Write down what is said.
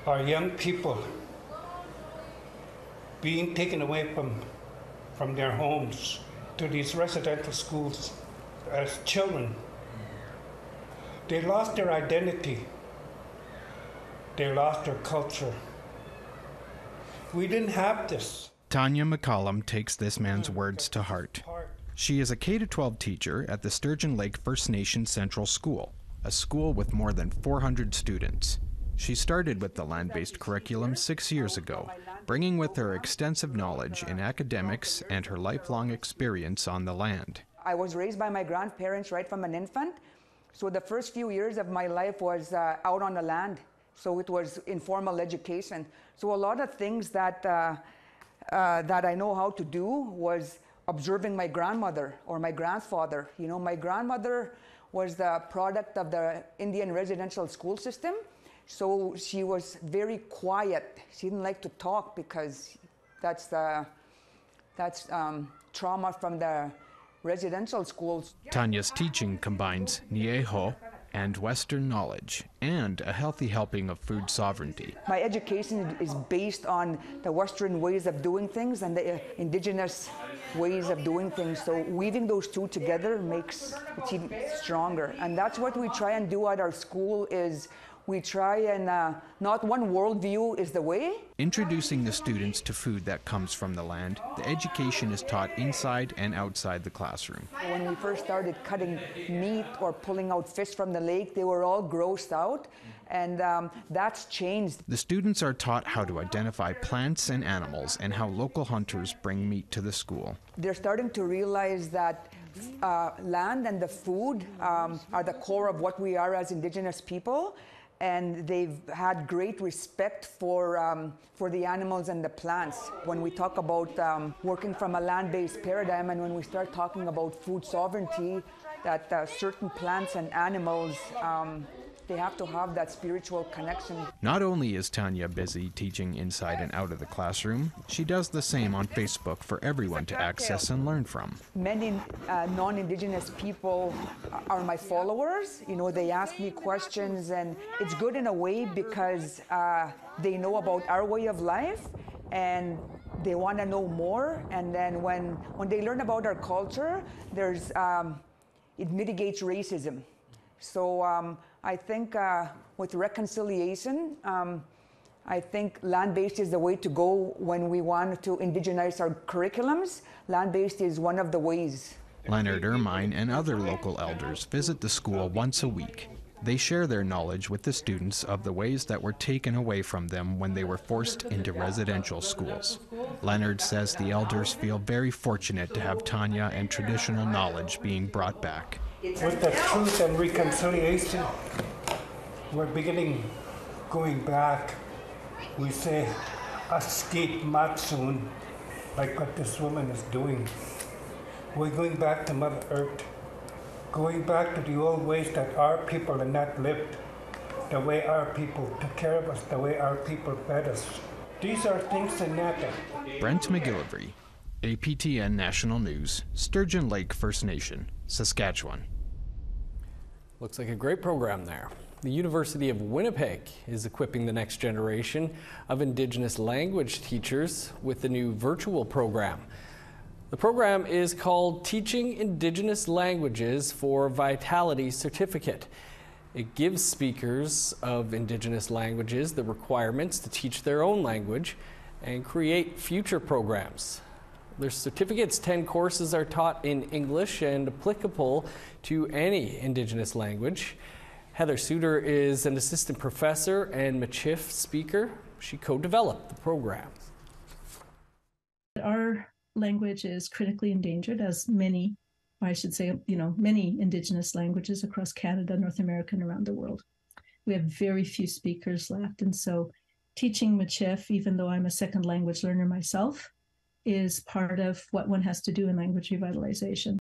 our young people being taken away from their homes to these residential schools as children. They lost their identity. They lost their culture. We didn't have this. Tanya McCollum takes this man's words to heart. She is a K-12 teacher at the Sturgeon Lake First Nation Central School, a school with more than 400 students. She started with the land-based curriculum 6 years ago, bringing with her extensive knowledge in academics and her lifelong experience on the land. I was raised by my grandparents right from an infant, so the first few years of my life was out on the land. So it was informal education. So a lot of things that that I know how to do was observing my grandmother or my grandfather. You know, my grandmother was the product of the Indian residential school system. So she was very quiet. She didn't like to talk because that's trauma from the residential schools. Tanya's teaching combines Nehiyaw and Western knowledge and a healthy helping of food sovereignty. My education is based on the Western ways of doing things and the Indigenous ways of doing things. So weaving those two together makes it even stronger. And that's what we try and do at our school is we try and not one worldview is the way. Introducing the students to food that comes from the land, the education is taught inside and outside the classroom. When we first started cutting meat or pulling out fish from the lake, they were all grossed out, and that's changed. The students are taught how to identify plants and animals and how local hunters bring meat to the school. They're starting to realize that land and the food are the core of what we are as Indigenous people. And they've had great respect for the animals and the plants. When we talk about working from a land-based paradigm and when we start talking about food sovereignty, that certain plants and animals, they have to have that spiritual connection. Not only is Tanya busy teaching inside and out of the classroom, she does the same on Facebook for everyone to access and learn from. Many non-Indigenous people are my followers. You know, they ask me questions, and it's good in a way because they know about our way of life and they want to know more. And then when they learn about our culture, there's it mitigates racism. So I think with reconciliation, I think land-based is the way to go when we want to indigenize our curriculums. Land-based is one of the ways. Leonard Ermine and other local elders visit the school once a week. They share their knowledge with the students of the ways that were taken away from them when they were forced into residential schools. Leonard says the elders feel very fortunate to have Tanya and traditional knowledge being brought back. With the truth and reconciliation, we're going back. We say, Askit Matsun, like what this woman is doing. We're going back to Mother Earth, going back to the old ways that our people had not lived, the way our people took care of us, the way our people fed us. These are things that matter. Brent McGillivray, APTN National News, Sturgeon Lake First Nation, Saskatchewan. Looks like a great program there. The University of Winnipeg is equipping the next generation of Indigenous language teachers with the new virtual program. The program is called Teaching Indigenous Languages for Vitality Certificate. It gives speakers of Indigenous languages the requirements to teach their own language and create future programs. Their certificate's 10 courses are taught in English and applicable to any Indigenous language. Heather Suter is an assistant professor and Michif speaker. She co-developed the program. Our language is critically endangered, as many, I should say, many Indigenous languages across Canada, North America, and around the world. We have very few speakers left, and so teaching Michif, even though I'm a second language learner myself, is part of what one has to do in language revitalization.